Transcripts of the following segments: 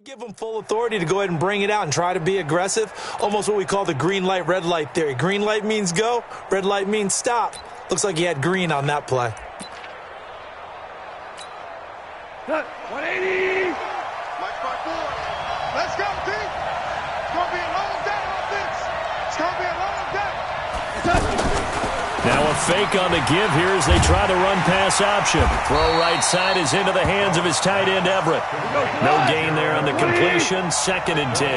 Give them full authority to go ahead and bring it out and try to be aggressive. Almost what we call the green light, red light theory. Green light means go, red light means stop. Looks like he had green on that play. 180. Let's go, team. It's going to be a long day on this. It's going to be a long day. Now a fake on the give here as they try the run-pass option. Throw right side is into the hands of his tight end, Everett. No gain there on the completion, 2nd and 10.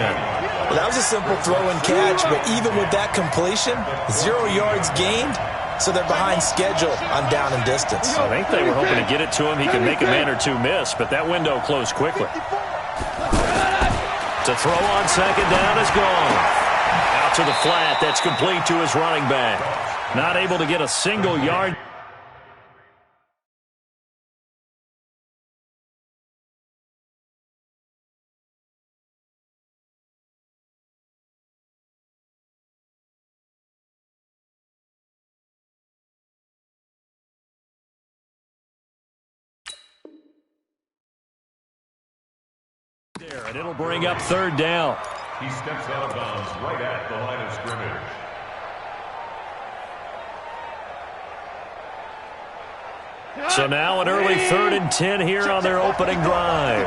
Well, that was a simple throw and catch, but even with that completion, 0 yards gained, so they're behind schedule on down and distance. I think they were hoping to get it to him. He could make a man or two miss, but that window closed quickly. To throw on 2nd down is gone. Out to the flat. That's complete to his running back. Not able to get a single yard. There, and it'll bring up 3rd down. He steps out of bounds right at the line of scrimmage. So now an early 3rd and 10 here on their opening drive.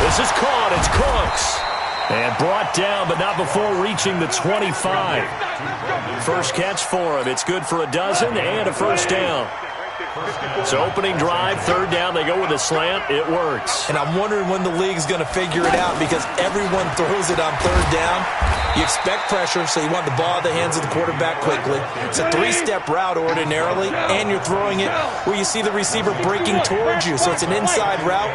This is caught. It's Cooks. And brought down, but not before reaching the 25. First catch for him. It's good for a dozen and a first down. So opening drive, 3rd down, they go with a slant. It works. And I'm wondering when the league's going to figure it out because everyone throws it on 3rd down. You expect pressure, so you want the ball in the hands of the quarterback quickly. It's a 3-step route ordinarily, and you're throwing it where you see the receiver breaking towards you. So it's an inside route.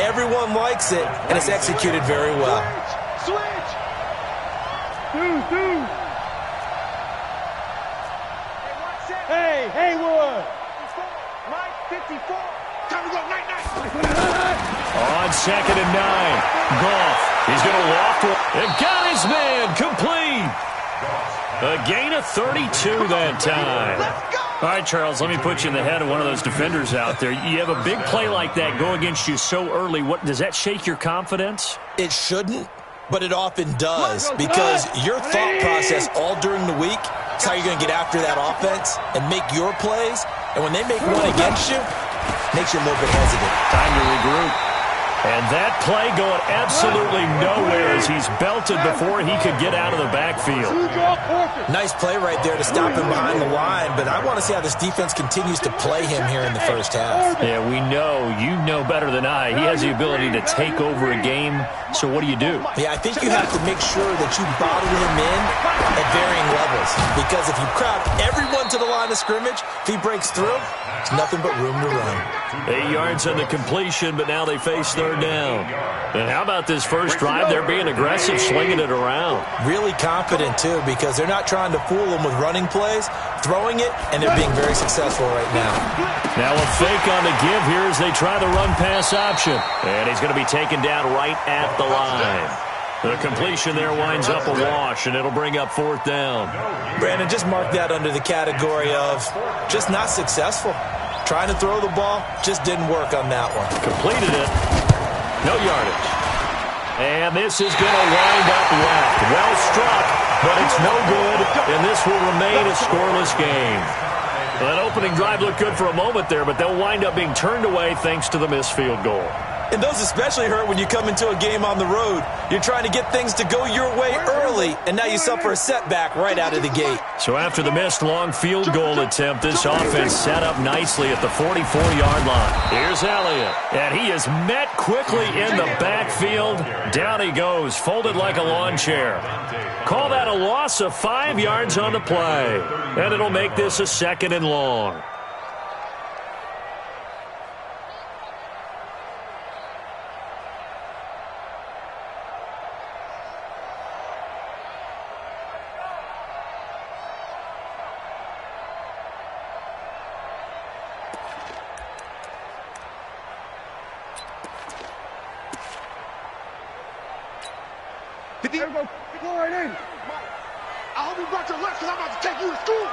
Everyone likes it, and it's executed very well. Switch. Hey, Haywood. 54. Time to go, night. On 2nd and 9. Goff. He's going to loft one. And got his man complete. A gain of 32 that time. All right, Charles, let me put you in the head of one of those defenders out there. You have a big play like that go against you so early. What does that shake your confidence? It shouldn't, but it often does because your thought process all during the week is how you're going to get after that offense and make your plays. And when they make one against you, it makes you a little bit hesitant. Time to regroup. And that play going absolutely nowhere as he's belted before he could get out of the backfield. Nice play right there to stop him behind the line, but I want to see how this defense continues to play him here in the first half. Yeah, we know. You know better than I. He has the ability to take over a game, so what do you do? Yeah, I think you have to make sure that you bottle him in at varying levels because if you crowd everyone to the line of scrimmage, if he breaks through, there's nothing but room to run. 8 yards on the completion, but now they face 3rd down. And how about this first drive? They're being aggressive, slinging it around. Really confident, too, because they're not trying to fool them with running plays, throwing it, and they're being very successful right now. Now a fake on the give here as they try the run-pass option. And he's going to be taken down right at the line. The completion there winds up a wash, and it'll bring up 4th down. Brandon, just mark that under the category of just not successful. Trying to throw the ball, just didn't work on that one. Completed it. No yardage. And this is going to wind up left. Well struck, but it's no good, and this will remain a scoreless game. That opening drive looked good for a moment there, but they'll wind up being turned away thanks to the missed field goal. And those especially hurt when you come into a game on the road. You're trying to get things to go your way early, and now you suffer a setback right out of the gate. So after the missed long field goal attempt, this offense set up nicely at the 44-yard line. Here's Elliott, and he is met quickly in the backfield. Down he goes, folded like a lawn chair. Call that a loss of 5 yards on the play, and it'll make this a 2nd and long. Go right in. I hope you brought your lunch because I'm about to take you to school.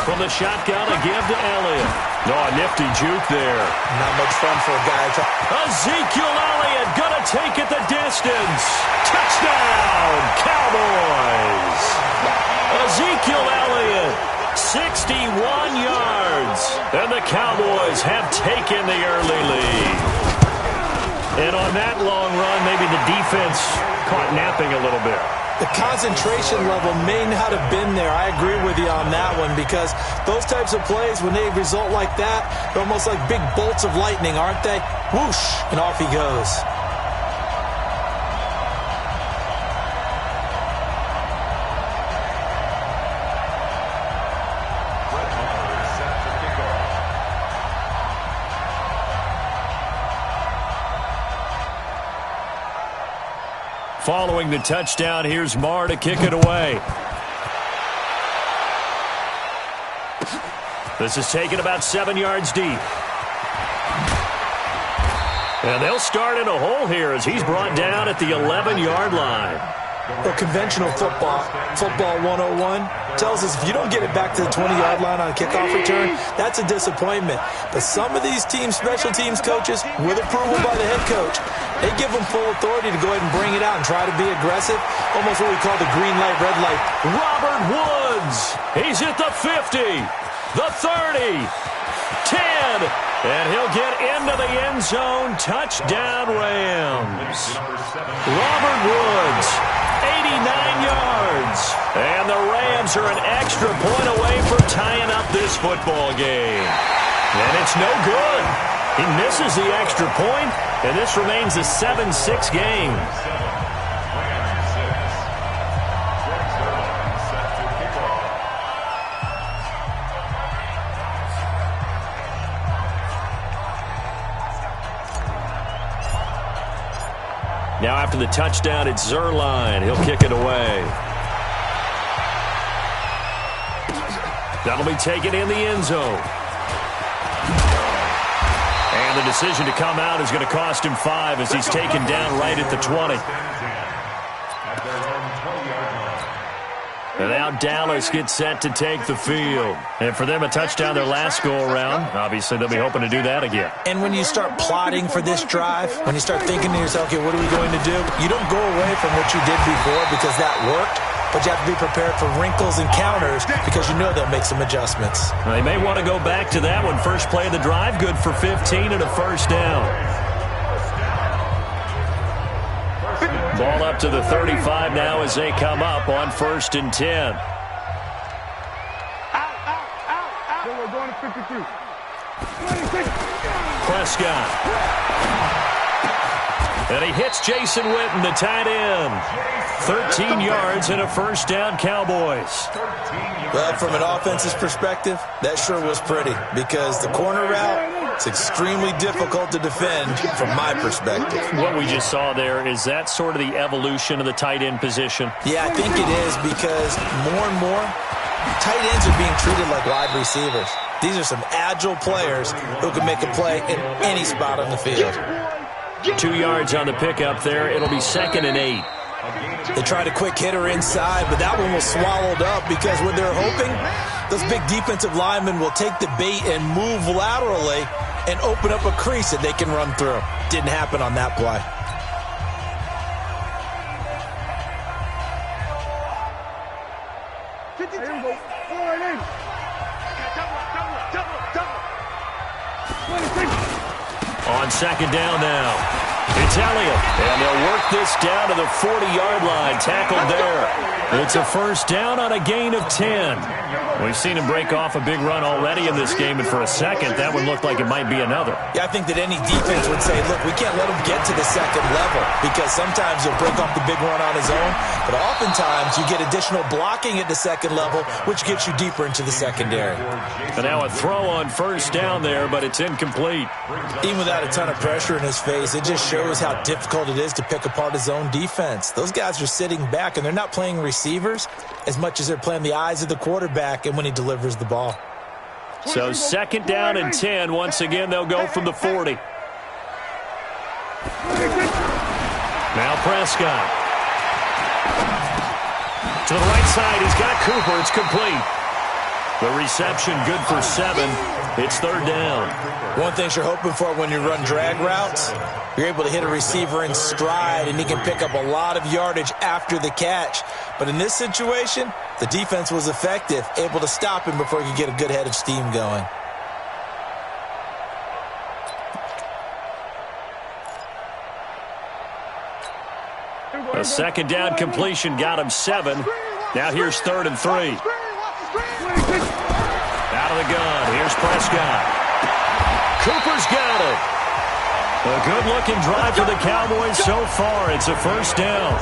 From the shotgun, a give to Elliott. Oh, a nifty juke there. Not much fun for a guy. Ezekiel Elliott gonna take it the distance. Touchdown, Cowboys. Ezekiel Elliott, 61 yards. And the Cowboys have taken the early lead. And on that long run, maybe the defense caught napping a little bit. The concentration level may not have been there. I agree with you on that one, because those types of plays, when they result like that, they're almost like big bolts of lightning, aren't they? Whoosh, and off he goes. Following the touchdown, here's Marr to kick it away. This is taken about 7 yards deep. And they'll start in a hole here as he's brought down at the 11-yard line. Well, conventional football 101, tells us if you don't get it back to the 20-yard line on a kickoff return, that's a disappointment. But some of these teams, special teams coaches, with approval by the head coach, they give them full authority to go ahead and bring it out and try to be aggressive, almost what we call the green light, red light. Robert Woods, he's at the 50, the 30, 10, and he'll get into the end zone. Touchdown, Rams. Robert Woods, 89 yards. And the Rams are an extra point away from tying up this football game. And it's no good. He misses the extra point, and this remains a 7-6 game. Now after the touchdown, it's Zuerlein. He'll kick it away. That'll be taken in the end zone. And the decision to come out is going to cost him 5 as he's taken down right at the 20. And now Dallas gets set to take the field. And for them, a touchdown their last go-around. Obviously, they'll be hoping to do that again. And when you start plotting for this drive, when you start thinking to yourself, okay, what are we going to do? You don't go away from what you did before because that worked, but you have to be prepared for wrinkles and counters because you know they'll make some adjustments. They may want to go back to that one. First play of the drive, good for 15 and a first down. Ball up to the 35 now as they come up on 1st and 10. We're going to 52. Prescott. And he hits Jason Witten, the tight end. 13 yards and a first down, Cowboys. Well, from an offense's perspective, that sure was pretty because the corner route, it's extremely difficult to defend from my perspective. What we just saw there, is that sort of the evolution of the tight end position? Yeah, I think it is because more and more, tight ends are being treated like wide receivers. These are some agile players who can make a play in any spot on the field. 2 yards on the pickup there. It'll be 2nd and 8. They tried a quick hitter inside, but that one was swallowed up because what they're hoping, those big defensive linemen will take the bait and move laterally and open up a crease that they can run through. Didn't happen on that play. On 2nd down now, it's Elliott, and they'll work this down to the 40-yard line, tackled there. It's a first down on a gain of 10. We've seen him break off a big run already in this game, and for a second, that one looked like it might be another. Yeah, I think that any defense would say, look, we can't let him get to the second level because sometimes he'll break off the big run on his own, but oftentimes you get additional blocking at the second level, which gets you deeper into the secondary. And now a throw on first down there, but it's incomplete. Even without a ton of pressure in his face, it just shows how difficult it is to pick apart his own defense. Those guys are sitting back, and they're not playing receivers as much as they're playing the eyes of the quarterback and when he delivers the ball. So 2nd down and 10. Once again, they'll go from the 40. Now Prescott. To the right side, he's got Cooper. It's complete. The reception good for 7. It's third down. One thing you're hoping for when you run drag routes, you're able to hit a receiver in stride, and he can pick up a lot of yardage after the catch. But in this situation, the defense was effective, able to stop him before he could get a good head of steam going. A second down completion got him 7. Now here's 3rd and 3. Out of the gun. Here's Prescott. Cooper's got it. A good-looking drive for the Cowboys so far. It's a first down.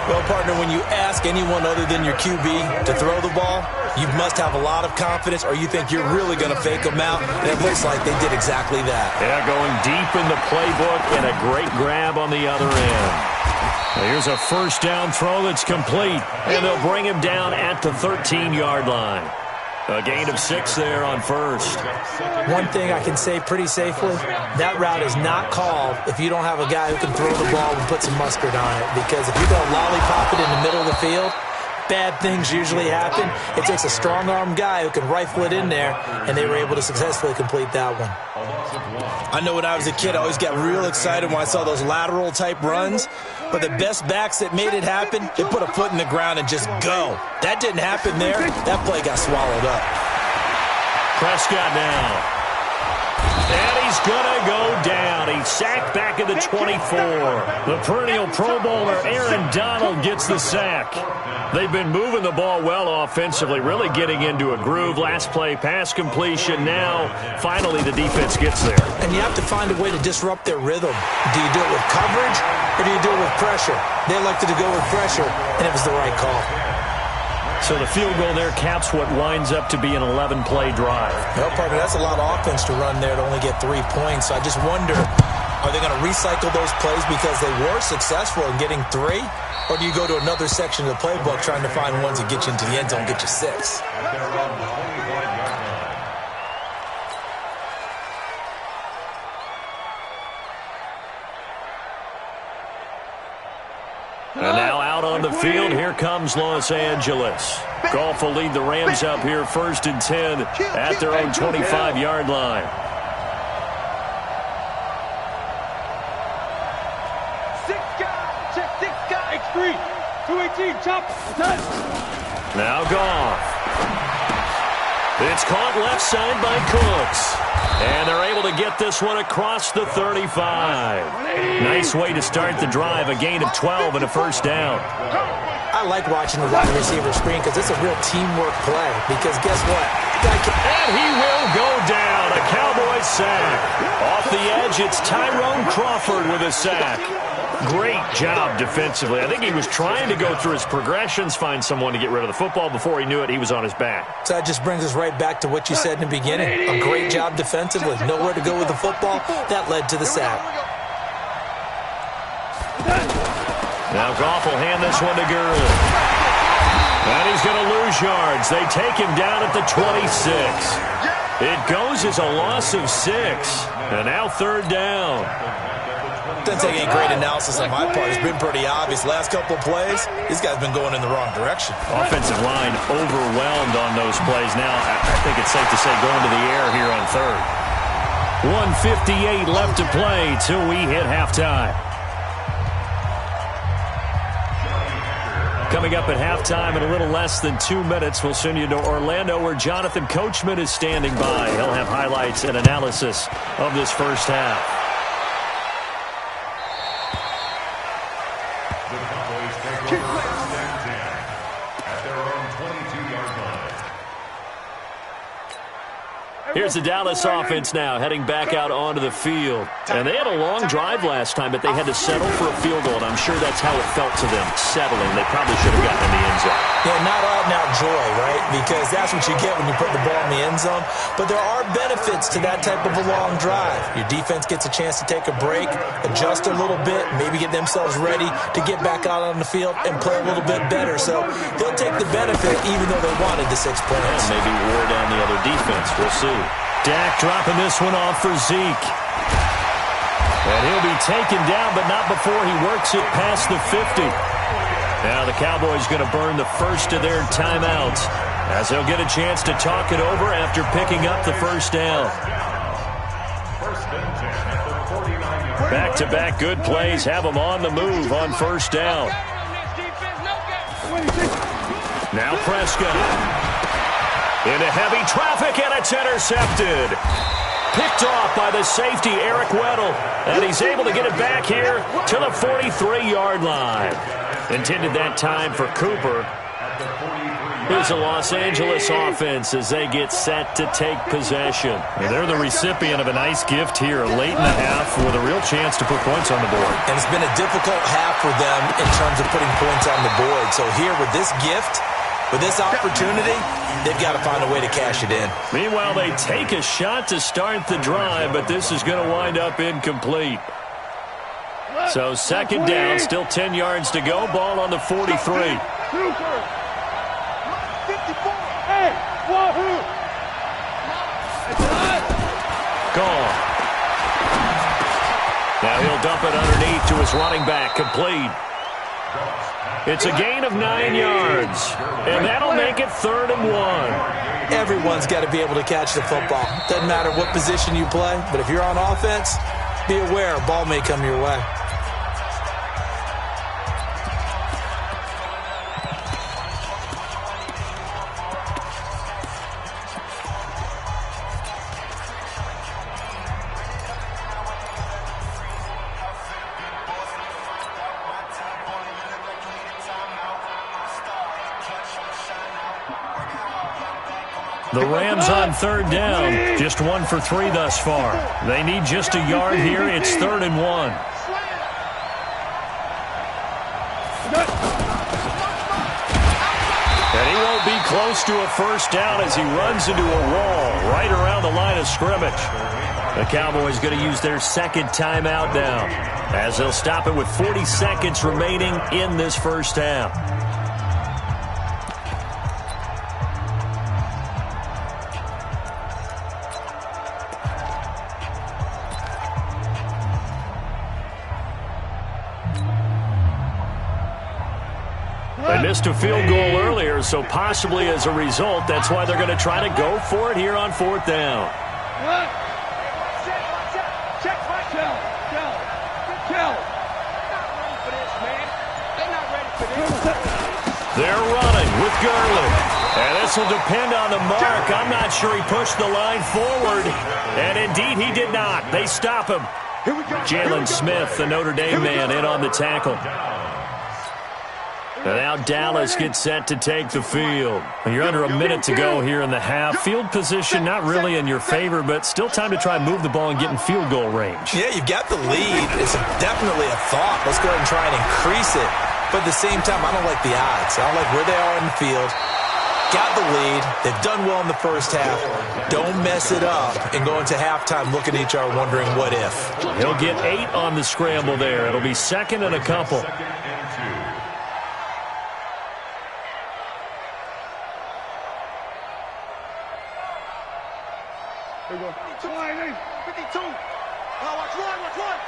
Well, partner, when you ask anyone other than your QB to throw the ball, you must have a lot of confidence, or you think you're really going to fake them out, and it looks like they did exactly that. Yeah, going deep in the playbook and a great grab on the other end. Here's a first down throw that's complete, and they'll bring him down at the 13-yard line. A gain of 6 there on first. One thing I can say pretty safely, that route is not called if you don't have a guy who can throw the ball and put some mustard on it. Because if you don't lollipop it in the middle of the field, bad things usually happen. It takes a strong-armed guy who can rifle it in there, and they were able to successfully complete that one. I know when I was a kid, I always got real excited when I saw those lateral-type runs. But the best backs that made it happen, they put a foot in the ground and just go. That didn't happen there. That play got swallowed up. Prescott now. And he's going to go down. He's sacked back at the 24. The perennial Pro Bowler Aaron Donald gets the sack. They've been moving the ball well offensively, really getting into a groove. Last play, pass completion. Now, finally, the defense gets there. And you have to find a way to disrupt their rhythm. Do you do it with coverage, or do you do it with pressure? They elected to go with pressure, and it was the right call. So the field goal there caps what winds up to be an 11-play drive. Well, partner, that's a lot of offense to run there to only get 3 points. So I just wonder, are they going to recycle those plays because they were successful in getting 3? Or do you go to another section of the playbook trying to find ones that get you into the end zone and get you 6? And now out on the field, here comes Los Angeles. Goff will lead the Rams up here 1st and 10 at their own 25-yard line. Check 6 guys. X3. 218. Chop. Now Goff. It's caught left side by Cooks. And they're able to get this one across the 35. Nice way to start the drive. A gain of 12 and a first down. I like watching the wide receiver screen because it's a real teamwork play. Because guess what? And he will go down. A Cowboys sack. Off the edge, it's Tyrone Crawford with a sack. Great job defensively. I think he was trying to go through his progressions, find someone to get rid of the football. Before he knew it, he was on his back. So that just brings us right back to what you said in the beginning. A great job defensively. Nowhere to go with the football. That led to the sack. Now Goff will hand this one to Gurley. And he's going to lose yards. They take him down at the 26. It goes as a loss of 6. And now 3rd down. Doesn't take any great analysis on my part. It's been pretty obvious. Last couple of plays, these guys have been going in the wrong direction. Offensive line overwhelmed on those plays. Now, I think it's safe to say going to the air here on 3rd. 1:58 left to play till we hit halftime. Coming up at halftime in a little less than 2 minutes, we'll send you to Orlando where Jonathan Coachman is standing by. He'll have highlights and analysis of this first half. Here's the Dallas offense now heading back out onto the field. And they had a long drive last time, but they had to settle for a field goal, and I'm sure that's how it felt to them, settling. They probably should have gotten in the end zone. Yeah, not out-and-out joy, right? Because that's what you get when you put the ball in the end zone. But there are benefits to that type of a long drive. Your defense gets a chance to take a break, adjust a little bit, maybe get themselves ready to get back out on the field and play a little bit better. So they'll take the benefit even though they wanted the 6 points. And maybe wore down the other defense. We'll see. Dak dropping this one off for Zeke. And he'll be taken down, but not before he works it past the 50. Now the Cowboys going to burn the first of their timeouts as he'll get a chance to talk it over after picking up the first down. Back-to-back good plays have him on the move on first down. Now Prescott. Into heavy traffic, and it's intercepted. Picked off by the safety, Eric Weddle. And he's able to get it back here to the 43-yard line. Intended that time for Cooper. Here's the Los Angeles offense as they get set to take possession. And they're the recipient of a nice gift here late in the half with a real chance to put points on the board. And it's been a difficult half for them in terms of putting points on the board. So here with this gift, with this opportunity, they've got to find a way to cash it in. Meanwhile, they take a shot to start the drive, but this is going to wind up incomplete. So second down, still 10 yards to go. Ball on the 43. Gone. Now he'll dump it underneath to his running back. Complete. It's a gain of 9 yards, and that'll make it 3rd and 1. Everyone's got to be able to catch the football. Doesn't matter what position you play, but if you're on offense, be aware a ball may come your way. The Rams on 3rd down, just 1 for 3 thus far. They need just a yard here. It's 3rd and 1. And he won't be close to a first down as he runs into a wall right around the line of scrimmage. The Cowboys going to use their second timeout now as they'll stop it with 40 seconds remaining in this first half. They missed a field goal earlier, so possibly as a result, that's why they're going to try to go for it here on 4th down. They're running with Gurley. And this will depend on the mark. I'm not sure he pushed the line forward. And indeed, he did not. They stop him. Jalen Smith, the Notre Dame man, in on the tackle. And now Dallas gets set to take the field. You're under a minute to go here in the half. Field position not really in your favor, but still time to try and move the ball and get in field goal range. Yeah, you've got the lead. It's definitely a thought. Let's go ahead and try and increase it. But at the same time, I don't like the odds. I don't like where they are in the field. Got the lead. They've done well in the first half. Don't mess it up and go into halftime looking at each other wondering what if. He'll get 8 on the scramble there. It'll be 2nd and a couple. Here we go. 52. Watch one.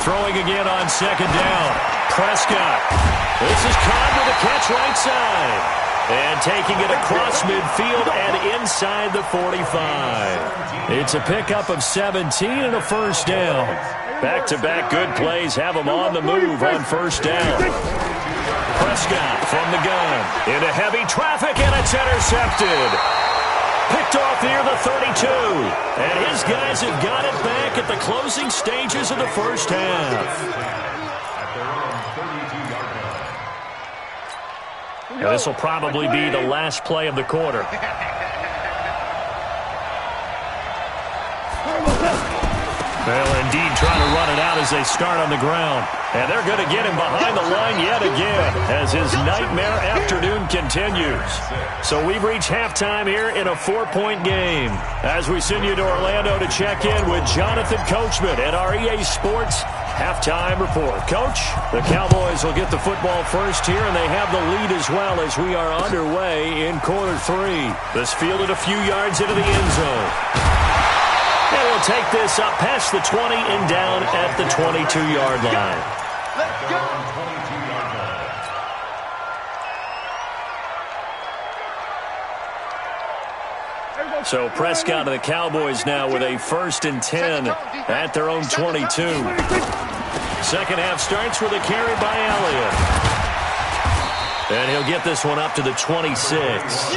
Throwing again on 2nd down. Prescott. This is Cobb with a catch right side. And taking it across midfield and inside the 45. It's a pickup of 17 and a first down. Back-to-back good plays have them on the move on first down. Prescott from the gun. Into heavy traffic, and it's intercepted. Picked off near the 32. And his guys have got it back at the closing stages of the first half. Now, this will probably be the last play of the quarter. Well, indeed, trying to run it out as they start on the ground. And they're going to get him behind the line yet again as his nightmare afternoon continues. So we've reached halftime here in a 4-point game as we send you to Orlando to check in with Jonathan Coachman at our EA Sports Halftime Report. Coach, the Cowboys will get the football first here, and they have the lead as well as we are underway in quarter 3. This fielded a few yards into the end zone. And we'll take this up past the 20 and down at the 22-yard line. Let's go. So Prescott and the Cowboys now with a 1st and 10 at their own 22. Second half starts with a carry by Elliott. And he'll get this one up to the 26.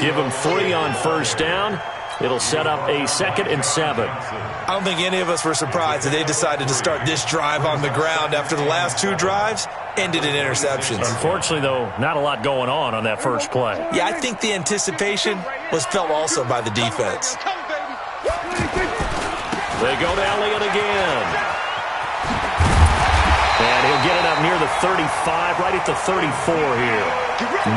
Give him 3 on 1st down. It'll set up a 2nd and 7. I don't think any of us were surprised that they decided to start this drive on the ground after the last 2 drives ended in interceptions. Unfortunately, though, not a lot going on that first play. Yeah, I think the anticipation was felt also by the defense. They go to Elliott again. And he'll get it up near the 35, right at the 34 here.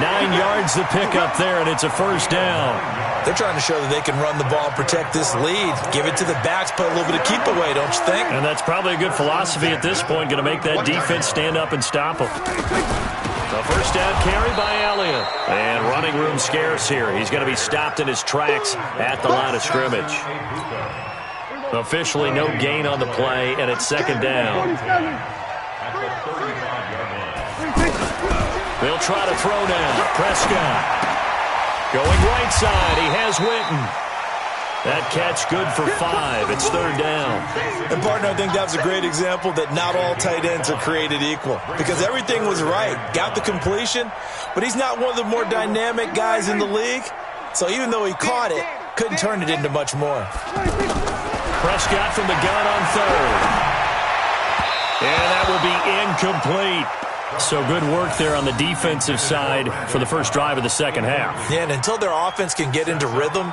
9 yards to pick up there, and it's a 1st down. They're trying to show that they can run the ball and protect this lead. Give it to the backs, play a little bit of keep away, don't you think? And that's probably a good philosophy at this point, going to make that defense stand up and stop them. The 1st down carry by Elliott. And running room scarce here. He's going to be stopped in his tracks at the line of scrimmage. Officially no gain on the play, and it's 2nd down. They'll try to throw now. Prescott going right side. He has Witten. That catch good for 5. It's 3rd down. And, partner, I think that was a great example that not all tight ends are created equal. Because everything was right. Got the completion, but he's not one of the more dynamic guys in the league. So even though he caught it, couldn't turn it into much more. Prescott from the gun on 3rd. And that will be incomplete. So good work there on the defensive side for the first drive of the second half. Yeah, and until their offense can get into rhythm,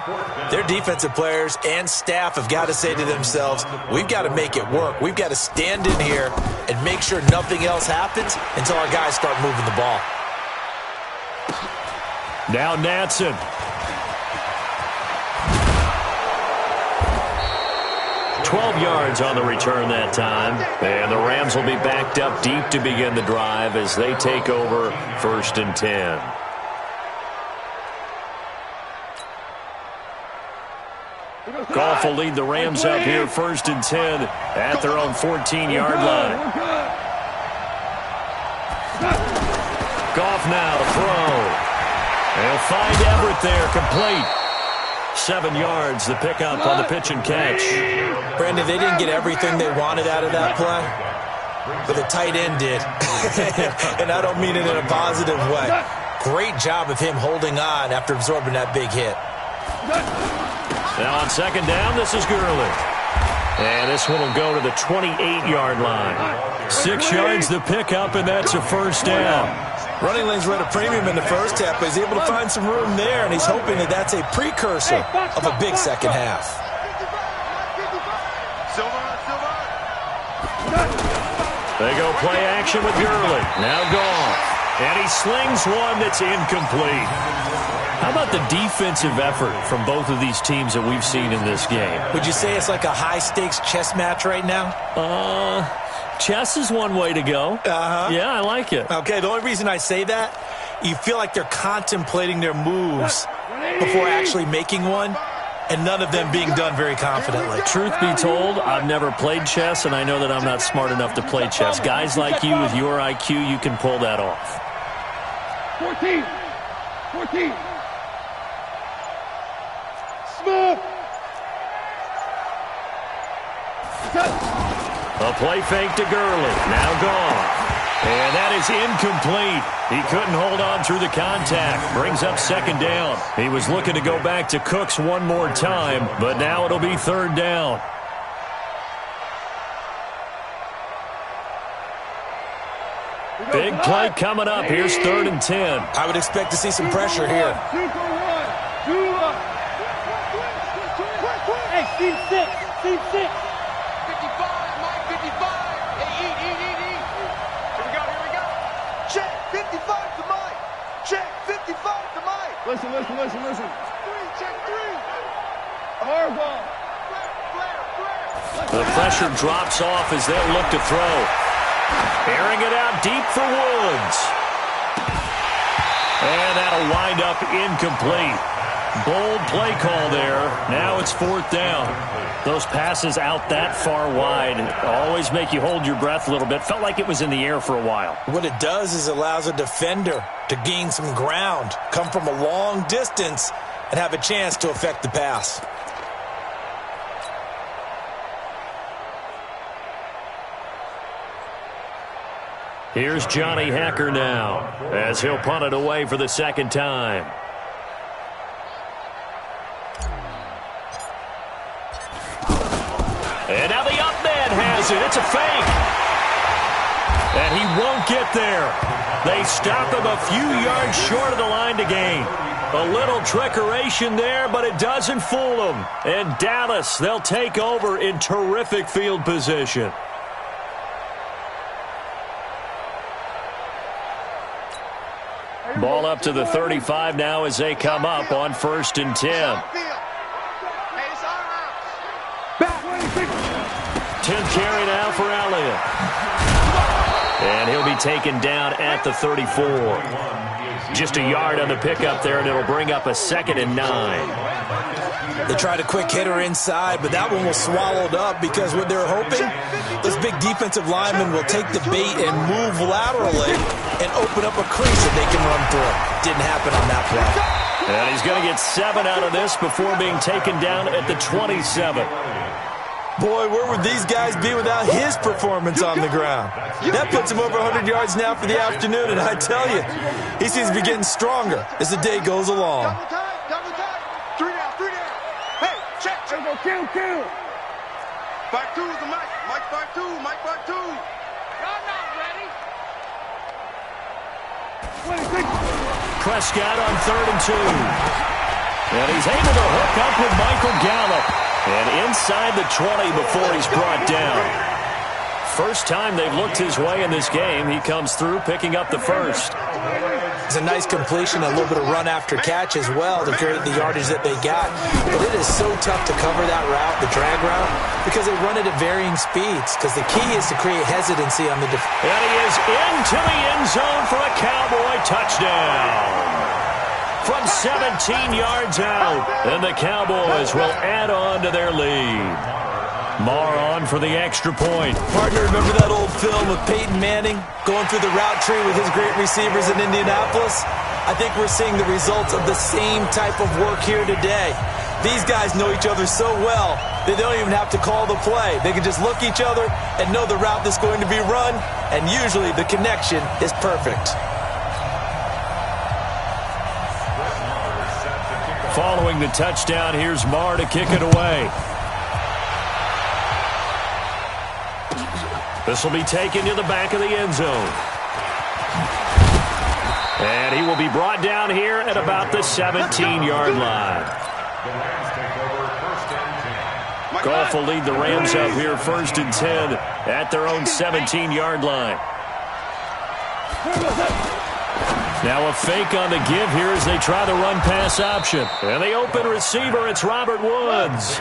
their defensive players and staff have got to say to themselves, we've got to make it work. We've got to stand in here and make sure nothing else happens until our guys start moving the ball. Now Natson. 12 yards on the return that time. And the Rams will be backed up deep to begin the drive as they take over 1st and 10. Goff will lead the Rams up here 1st and 10 at their own 14-yard line. Goff now to throw. They'll find Everett there, complete. 7 yards, the pickup on the pitch and catch. Brandon, they didn't get everything they wanted out of that play, but the tight end did. And I don't mean it in a positive way. Great job of him holding on after absorbing that big hit. Now on 2nd down, this is Gurley. And this one will go to the 28-yard line. 6 yards the pickup, and that's a 1st down. Running lanes were at a premium in the first half, but he's able to find some room there, and he's hoping that that's a precursor of a big second half. They go play action with Gurley. Now Goff. And he slings one that's incomplete. How about the defensive effort from both of these teams that we've seen in this game? Would you say it's like a high-stakes chess match right now? Chess is one way to go. Yeah, I like it. Okay, the only reason I say that, you feel like they're contemplating their moves before actually making one, and none of them being done very confidently. Truth be told, I've never played chess, and I know that I'm not smart enough to play chess. Guys like you with your IQ, you can pull that off. 14. Smith. A play fake to Gurley. Now Goff. And that is incomplete. He couldn't hold on through the contact. Brings up 2nd down. He was looking to go back to Cooks one more time, but now it'll be 3rd down. Big play coming up. Here's 3rd and 10. I would expect to see some pressure here. Hey, team 6. 55, Mike, 55. Hey, eat. Here we go. Check, 55 to Mike. Check, 55 to Mike. Listen. 3, check 3. Hardball. The pressure drops off as they'll look to throw. Airing it out deep for Woods. And that'll wind up incomplete. Bold play call there. Now it's 4th down. Those passes out that far wide always make you hold your breath a little bit. Felt like it was in the air for a while. What it does is allows a defender to gain some ground, come from a long distance, and have a chance to affect the pass. Here's Johnny Hacker now as he'll punt it away for the second time. And now the up man has it. It's a fake. And he won't get there. They stop him a few yards short of the line to gain. A little trickeration there, but it doesn't fool them. And Dallas, they'll take over in terrific field position. Ball up to the 35 now as they come up on 1st and 10. 10 carry now for Elliott. And he'll be taken down at the 34. Just a yard on the pickup there, and it'll bring up a 2nd and 9. They tried a quick hitter inside, but that one was swallowed up because what they're hoping, those big defensive linemen will take the bait and move laterally and open up a crease that they can run through. Didn't happen on that play. And he's going to get 7 out of this before being taken down at the 27. Boy, where would these guys be without his performance on the ground? That puts him over 100 yards now for the afternoon, and I tell you, he seems to be getting stronger as the day goes along. Double time. 3 down, 3 down. Hey, check. Kill. 5-2 is the mic. Mike 5-2, Mike 5-2. Y'all not ready. Prescott on 3rd and 2. And he's able to hook up with Michael Gallup. And inside the 20 before he's brought down. First time they've looked his way in this game. He comes through picking up the first. It's a nice completion, a little bit of run after catch as well to create the yardage that they got. But it is so tough to cover that route, the drag route, because they run it at varying speeds. Because the key is to create hesitancy on the defense. And he is into the end zone for a Cowboy touchdown. From 17 yards out, and the Cowboys will add on to their lead. Marr on for the extra point. Partner, remember that old film with Peyton Manning going through the route tree with his great receivers in Indianapolis? I think we're seeing the results of the same type of work here today. These guys know each other so well, they don't even have to call the play. They can just look each other and know the route that's going to be run, and usually the connection is perfect. Following the touchdown, here's Marr to kick it away. This will be taken to the back of the end zone. And he will be brought down here at about the 17-yard line. Goff will lead the Rams up here 1st and 10 at their own 17-yard line. Now a fake on the give here as they try the run-pass option. And the open receiver, it's Robert Woods.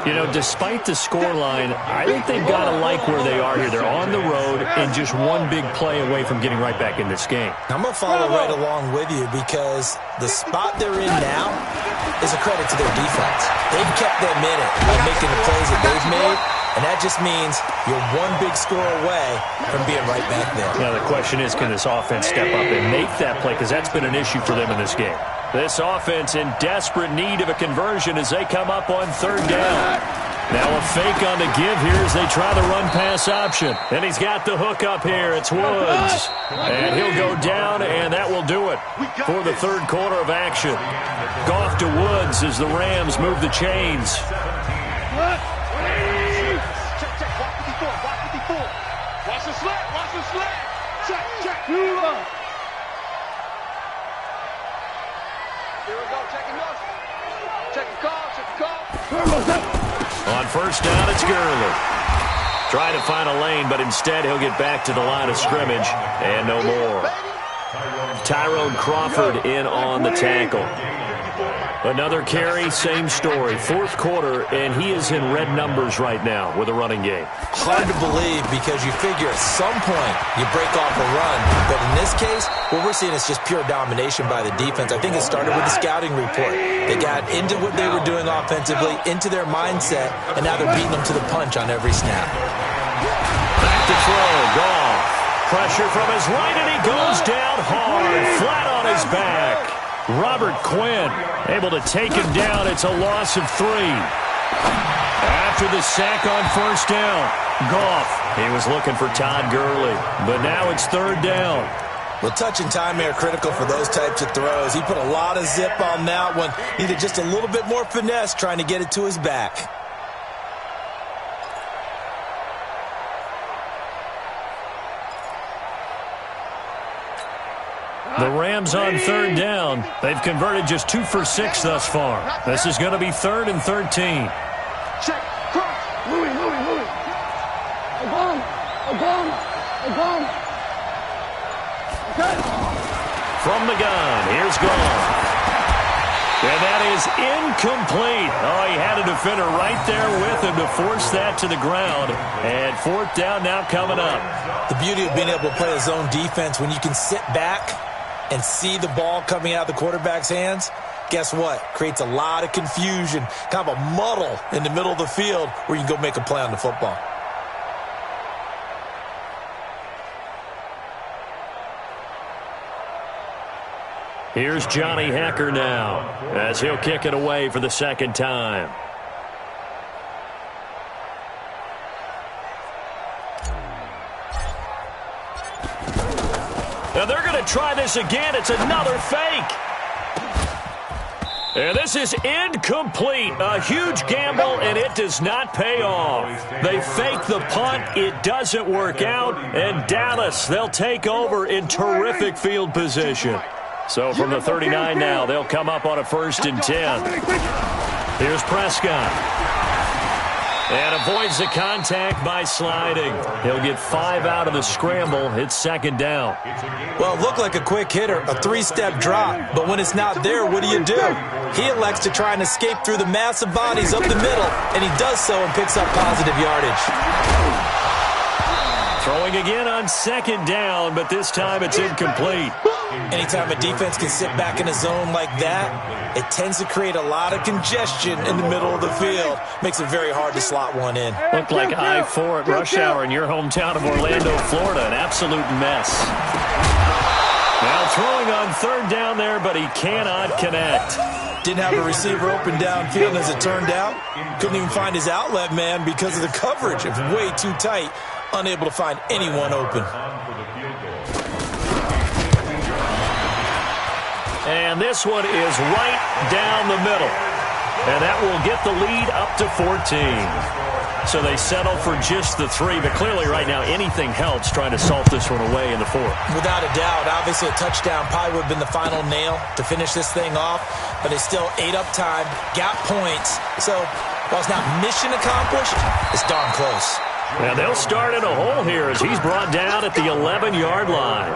You know, despite the scoreline, I think they've got to like where they are here. They're on the road and just one big play away from getting right back in this game. I'm going to follow right along with you because the spot they're in now is a credit to their defense. They've kept them in it by making the plays that they've made. And that just means you're one big score away from being right back there. Now the question is, can this offense step up and make that play? Because that's been an issue for them in this game. This offense in desperate need of a conversion as they come up on 3rd down. Now a fake on the give here as they try the run-pass option. And he's got the hook up here. It's Woods. And he'll go down, and that will do it for the 3rd quarter of action. Goff to Woods as the Rams move the chains. Watch the slant. Check. Here we go, check the notes. Check the call. On 1st down, it's Gurley. Trying to find a lane, but instead he'll get back to the line of scrimmage and no more. Tyrone Crawford in on the tackle. Another carry, same story. 4th quarter, and he is in red numbers right now with a running game. Hard to believe because you figure at some point you break off a run. But in this case, what we're seeing is just pure domination by the defense. I think it started with the scouting report. They got into what they were doing offensively, into their mindset, and now they're beating them to the punch on every snap. Back to throw, Goff. Pressure from his right, and he goes down hard, flat on his back. Robert Quinn able to take him down. It's a loss of 3. After the sack on first down, Goff. He was looking for Todd Gurley, but now it's 3rd down. Well, touch and timing are critical for those types of throws. He put a lot of zip on that one. Needed just a little bit more finesse trying to get it to his back. The Rams on 3rd down. They've converted just 2 for 6 thus far. This is going to be 3rd and 13. Check. Cross. Louis. Obama. Okay. From the gun, here's Goff. And that is incomplete. Oh, he had a defender right there with him to force that to the ground. And 4th down now coming up. The beauty of being able to play a zone defense when you can sit back and see the ball coming out of the quarterback's hands, guess what? Creates a lot of confusion, kind of a muddle in the middle of the field where you can go make a play on the football. Here's Johnny Hecker now as he'll kick it away for the 2nd time. Now they're going to try this again. It's another fake. And this is incomplete. A huge gamble, and it does not pay off. They fake the punt. It doesn't work out. And Dallas, they'll take over in terrific field position. So from the 39 now, they'll come up on a 1st and 10. Here's Prescott. And avoids the contact by sliding. He'll get 5 out of the scramble. It's 2nd down. Well, it looked like a quick hitter, a 3-step drop. But when it's not there, what do? He elects to try and escape through the massive bodies up the middle, and he does so and picks up positive yardage. Throwing again on 2nd down, but this time it's incomplete. Anytime a defense can sit back in a zone like that, it tends to create a lot of congestion in the middle of the field. Makes it very hard to slot one in. Looked like I-4 at rush hour in your hometown of Orlando, Florida. An absolute mess. Now throwing on 3rd down there, but he cannot connect. Didn't have a receiver open downfield, as it turned out. Couldn't even find his outlet man because of the coverage. It was way too tight. Unable to find anyone open. And this one is right down the middle. And that will get the lead up to 14. So they settle for just the 3. But clearly right now anything helps trying to salt this one away in the 4th. Without a doubt. Obviously a touchdown probably would have been the final nail to finish this thing off. But they still ate up time, got points. So while it's not mission accomplished, it's darn close. And they'll start in a hole here as he's brought down at the 11-yard line.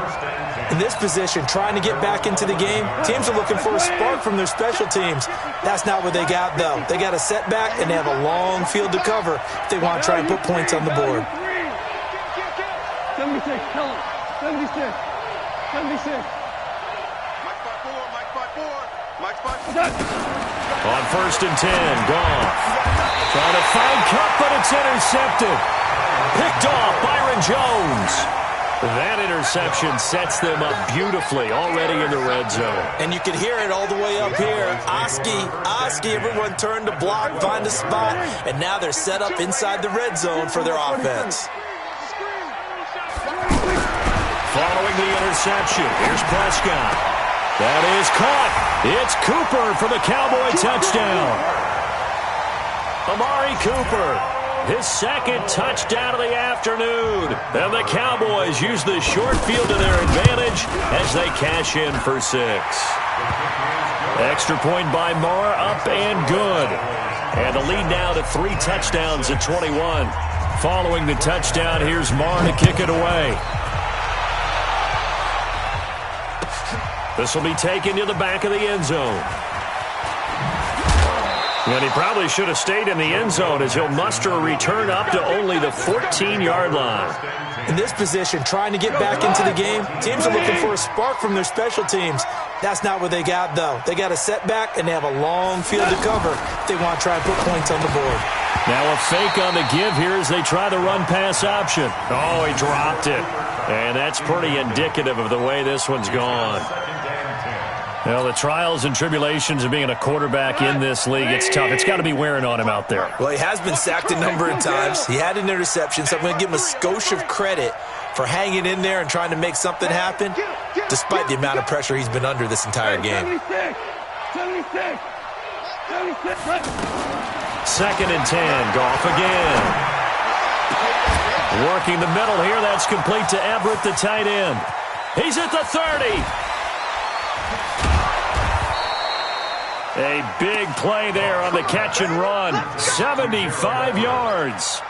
In this position, trying to get back into the game, teams are looking for a spark from their special teams. That's not what they got, though. They got a setback, and they have a long field to cover if they want to try and put points on the board. 76, tell him. 76. 76. Mike 5-4, Mike 5-4. On 1st and 10, Goff. Trying to find Cup, but it's intercepted. Picked off Byron Jones. That interception sets them up beautifully already in the red zone. And you can hear it all the way up here. Oski, everyone turned to block, find a spot, and now they're set up inside the red zone for their offense. Following the interception, here's Prescott. That is caught. It's Cooper for the Cowboy touchdown. Amari Cooper, his 2nd touchdown of the afternoon. And the Cowboys use the short field to their advantage as they cash in for 6. Extra point by Marr, up and good. And the lead now to 3 touchdowns at 21. Following the touchdown, here's Marr to kick it away. This will be taken to the back of the end zone. And he probably should have stayed in the end zone as he'll muster a return up to only the 14-yard line. In this position, trying to get back into the game, teams are looking for a spark from their special teams. That's not what they got, though. They got a setback, and they have a long field to cover if they want to try and put points on the board. Now a fake on the give here as they try the run-pass option. Oh, he dropped it. And that's pretty indicative of the way this one's gone. Well, the trials and tribulations of being a quarterback in this league, it's tough. It's got to be wearing on him out there. Well, he has been sacked a number of times. He had an interception, so I'm going to give him a skosh of credit for hanging in there and trying to make something happen, despite the amount of pressure he's been under this entire game. 76. 2nd and 10. Goff again. Working the middle here. That's complete to Everett, the tight end. He's at the 30. A big play there on the catch and run. 75 yards.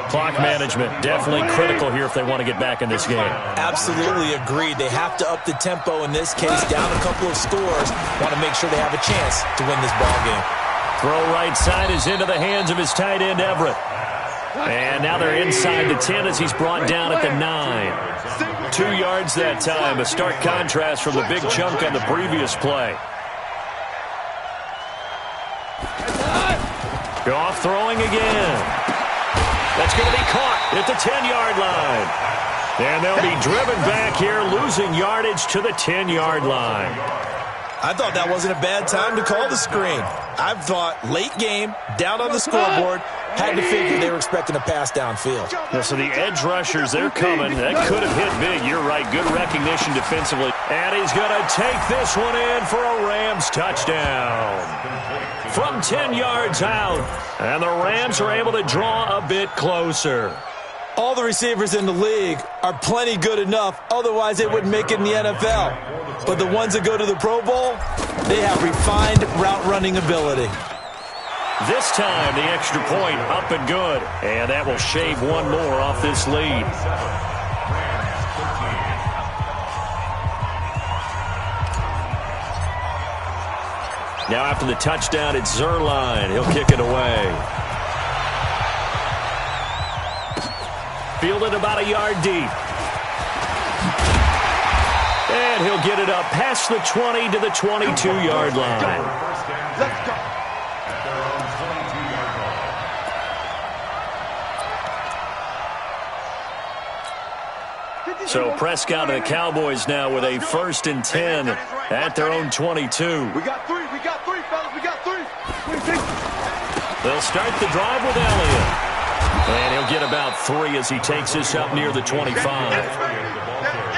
Clock management definitely critical here if they want to get back in this game. Absolutely agreed. They have to up the tempo in this case, down a couple of scores. Want to make sure they have a chance to win this ball game. Throw right side is into the hands of his tight end, Everett. And now they're inside the 10 as he's brought down at the 9. 2 yards that time. A stark contrast from the big chunk on the previous play. Goff throwing again. That's going to be caught at the 10-yard line. And they'll be driven back here, losing yardage to the 10-yard line. I thought that wasn't a bad time to call the screen. I thought late game, down on the scoreboard, had to figure they were expecting a pass downfield. Yeah, so the edge rushers, they're coming. That could have hit big. You're right. Good recognition defensively. And he's going to take this one in for a Rams touchdown. From 10 yards out. And the Rams are able to draw a bit closer. All the receivers in the league are plenty good enough. Otherwise, they wouldn't make it in the NFL. But the ones that go to the Pro Bowl, they have refined route running ability. This time, the extra point up and good. And that will shave one more off this lead. Now after the touchdown, it's Zuerlein. He'll kick it away. Fielded about a yard deep. And he'll get it up past the 20 to the 22-yard line. Let's go. So Prescott and the Cowboys now with a 1st and 10 at their own 22. We got three, fellas, we got three. They'll start the drive with Elliott. And he'll get about 3 as he takes this up near the 25.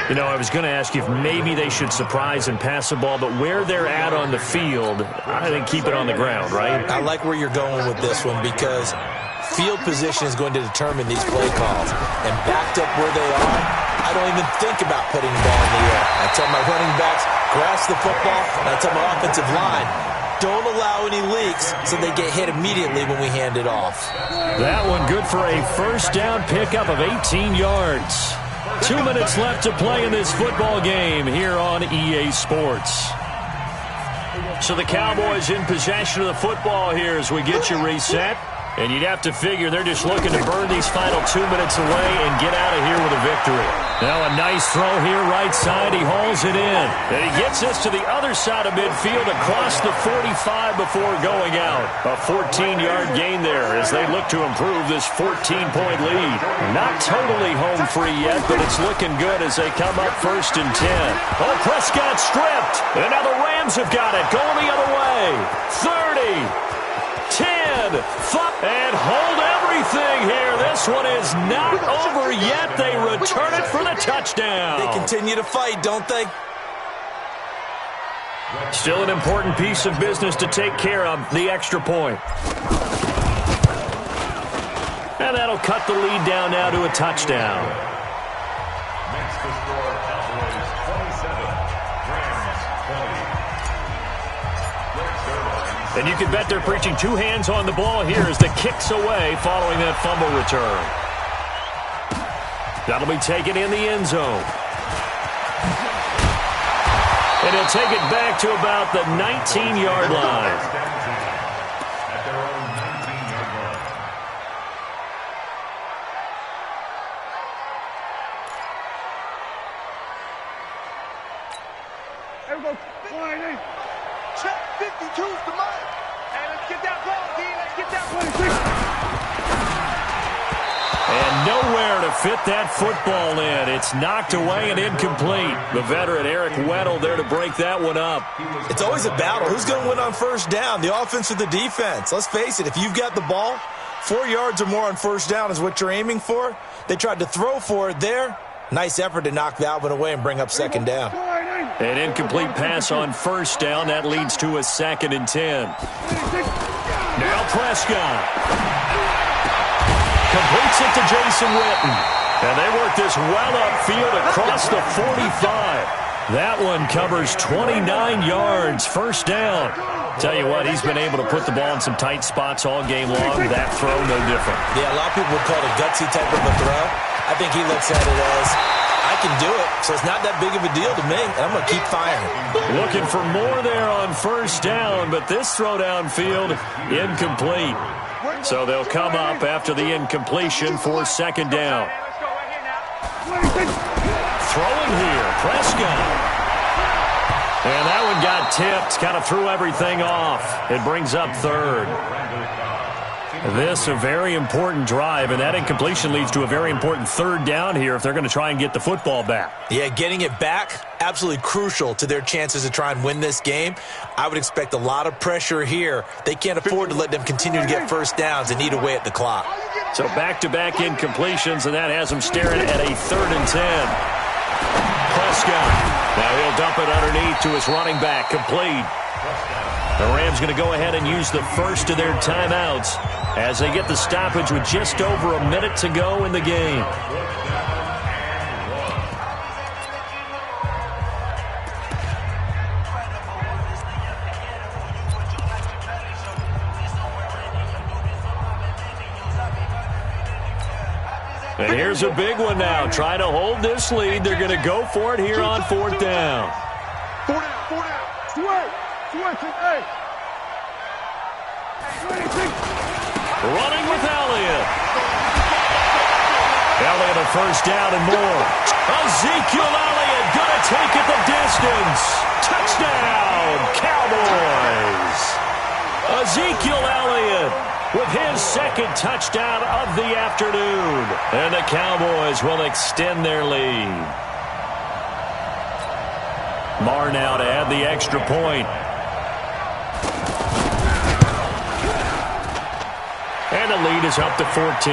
You know, I was going to ask you if maybe they should surprise and pass the ball, but where they're at on the field, I think keep it on the ground, right? I like where you're going with this one because field position is going to determine these play calls. And backed up where they are, I don't even think about putting the ball in the air. I tell my running backs, grasp the football, and I tell my offensive line, don't allow any leaks so they get hit immediately when we hand it off. That one good for a first down pickup of 18 yards. 2 minutes left to play in this football game here on EA Sports. So the Cowboys in possession of the football here as we get you reset. And you'd have to figure they're just looking to burn these final 2 minutes away and get out of here with a victory. Now a nice throw here right side. He hauls it in. And he gets this to the other side of midfield across the 45 before going out. A 14-yard gain there as they look to improve this 14-point lead. Not totally home free yet, but it's looking good as they come up 1st and 10. Oh, Prescott stripped. And now the Rams have got it. Going the other way. 30. 10, 5, and hold everything here. This one is not over yet. They return it for the touchdown. They continue to fight, don't they? Still an important piece of business to take care of, the extra point. And that'll cut the lead down now to a touchdown. Makes the score Cowboys 27, Rams 20. And you can bet they're preaching 2 hands on the ball here as the kick's away following that fumble return. That'll be taken in the end zone. And he'll take it back to about the 19-yard line. At their own 19-yard line. Everybody, check 52's the mic. Hey, let's get that ball, D. Let's get that 26. And nowhere to to fit that football in. It's knocked away and incomplete. The veteran Eric Weddle there to break that one up. It's always a battle. Who's going to win on first down, the offense or the defense? Let's face it, if you've got the ball, 4 yards or more on first down is what you're aiming for. They tried to throw for it there. Nice effort to knock that one away and bring up second down. An incomplete pass on first down. That leads to a 2nd and 10. Now Prescott completes it to Jason Witten. And they work this well upfield across the 45. That one covers 29 yards. First down. Tell you what, he's been able to put the ball in some tight spots all game long. That throw, no different. Yeah, a lot of people would call it a gutsy type of a throw. I think he looks at it as, I can do it, so it's not that big of a deal to me, and I'm going to keep firing. Looking for more there on first down, but this throw downfield, incomplete. So they'll come up after the incompletion for second down. Throwing here, Prescott. And that one got tipped, kind of threw everything off. It brings up third. This a very important drive, and that incompletion leads to a very important third down here if they're going to try and get the football back. Yeah, getting it back, absolutely crucial to their chances to try and win this game. I would expect a lot of pressure here. They can't afford to let them continue to get first downs and eat away at the clock. So back-to-back incompletions, and that has them staring at a 3rd and 10. Prescott. Now he'll dump it underneath to his running back, complete. The Rams going to go ahead and use the first of their timeouts as they get the stoppage with just over a minute to go in the game. And here's a big one now. Trying to hold this lead. They're going to go for it here on 4th down. 4 down. 2 8. Running with Elliott. Elliott a first down and more. Ezekiel Elliott going to take it the distance. Touchdown, Cowboys. Ezekiel Elliott with his 2nd touchdown of the afternoon. And the Cowboys will extend their lead. Marr now to add the extra point. And the lead is up to 14.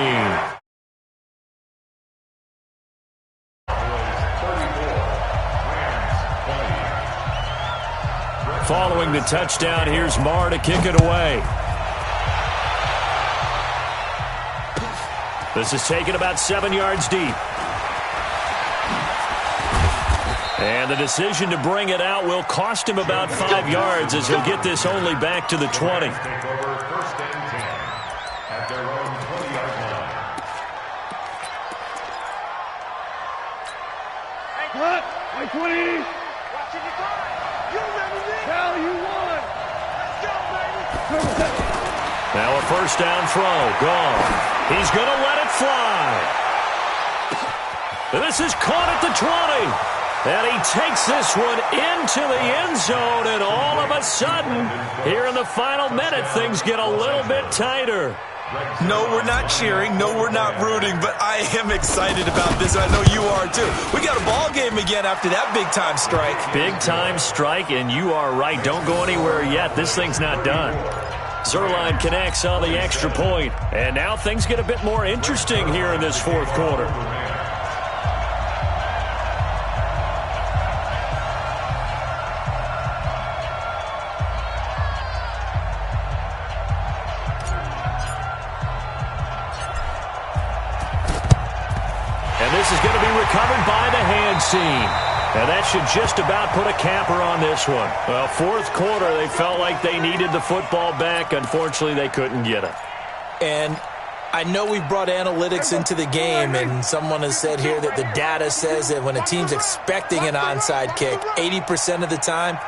Following the touchdown, here's Marr to kick it away. This is taken about 7 yards deep. And the decision to bring it out will cost him about 5 yards as he'll get this only back to the 20. Cut. 20. Cal, you won. Let's go, baby. Now a first down throw. Gone. He's going to let it fly. This is caught at the 20. And he takes this one into the end zone. And all of a sudden, here in the final minute, things get a little bit tighter. No, we're not cheering. No, we're not rooting. But I am excited about this. I know you are, too. We got a ball game again after that big-time strike. Big-time strike, and you are right. Don't go anywhere yet. This thing's not done. Zerline connects on the extra point. And now things get a bit more interesting here in this 4th quarter. This is going to be recovered by the hand seam. And that should just about put a capper on this one. Well, 4th quarter, they felt like they needed the football back. Unfortunately, they couldn't get it. And I know we've brought analytics into the game, and someone has said here that the data says that when a team's expecting an onside kick, 80% of the time,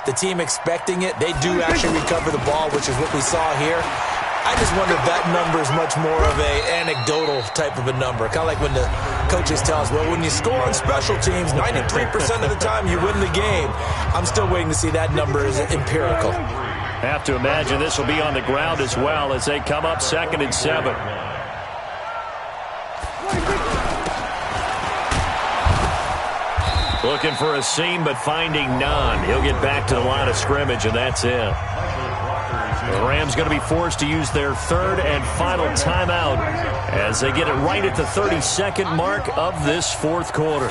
the team expecting it, they do actually recover the ball, which is what we saw here. I just wonder if that number is much more of a anecdotal type of a number. Kind of like when the coaches tell us, well, when you score on special teams, 93% of the time you win the game. I'm still waiting to see that number is empirical. Have to imagine this will be on the ground as well as they come up 2nd and 7. Looking for a seam, but finding none. He'll get back to the line of scrimmage, and that's it. The Rams going to be forced to use their third and final timeout as they get it right at the 32nd mark of this fourth quarter.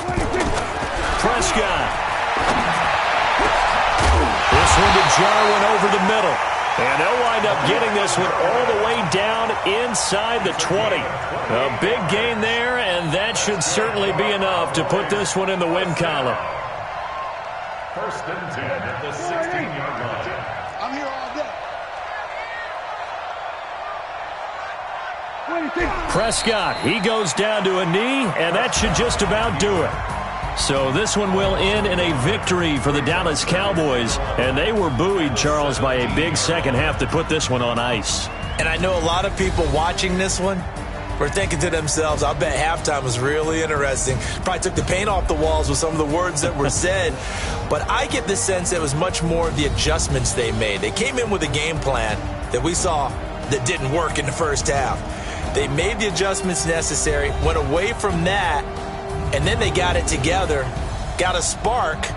Prescott. This one to Jarwin over the middle. And they'll wind up getting this one all the way down inside the 20. A big gain there, and that should certainly be enough to put this one in the win column. First and 10 at the 16-yard line. I'm here all day. Prescott, he goes down to a knee, and that should just about do it. So this one will end in a victory for the Dallas Cowboys, and they were buoyed, Charles, by a big second half to put this one on ice. And I know a lot of people watching this one were thinking to themselves, I bet halftime was really interesting. Probably took the paint off the walls with some of the words that were said. But I get the sense it was much more of the adjustments they made. They came in with a game plan that we saw that didn't work in the first half. They made the adjustments necessary, went away from that, and then they got it together, got a spark,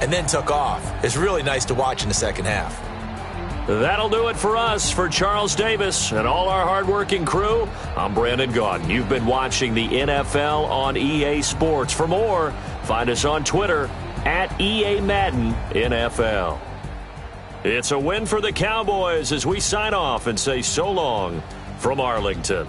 and then took off. It's really nice to watch in the second half. That'll do it for us. For Charles Davis and all our hardworking crew, I'm Brandon Gaudin. You've been watching the NFL on EA Sports. For more, find us on Twitter at EA Madden NFL. It's a win for the Cowboys as we sign off and say so long from Arlington.